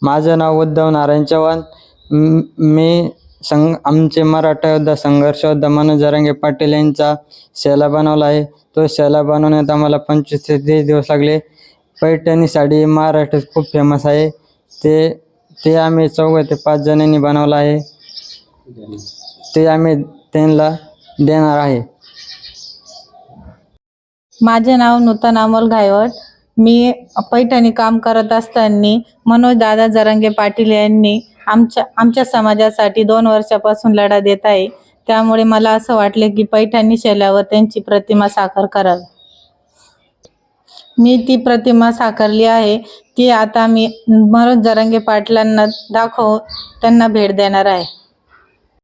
माझं नाव उद्धव नारायण चव्हाण. मी आमचे मराठा योद्धा संघर्ष योद्धा मनोज जरांगे पाटील यांचा शेला बनवला आहे. तो शेला बनवण्यात आम्हाला 25 ते 30 दिवस लागले. पैठणी साडी महाराष्ट्रात खूप फेमस आहे. ते आम्ही 4 ते 5 जणांनी बनवला आहे. ते आम्ही त्यांना देणार आहे. माझे नाव नूतन अमोल घायवट. मी पैठणी काम करत असताना मनोज दादा जरांगे पाटील यांनी आमच्या समाजासाठी 2 वर्षापासून लढा देत आहे. त्यामुळे मला असं वाटले की पैठणी शेल्यावर त्यांची प्रतिमा साकार करावी. मी ती प्रतिमा साकारली आहे. ती आता मी मनोज जरांगे पाटलांना दाखवून त्यांना भेट देणार आहे.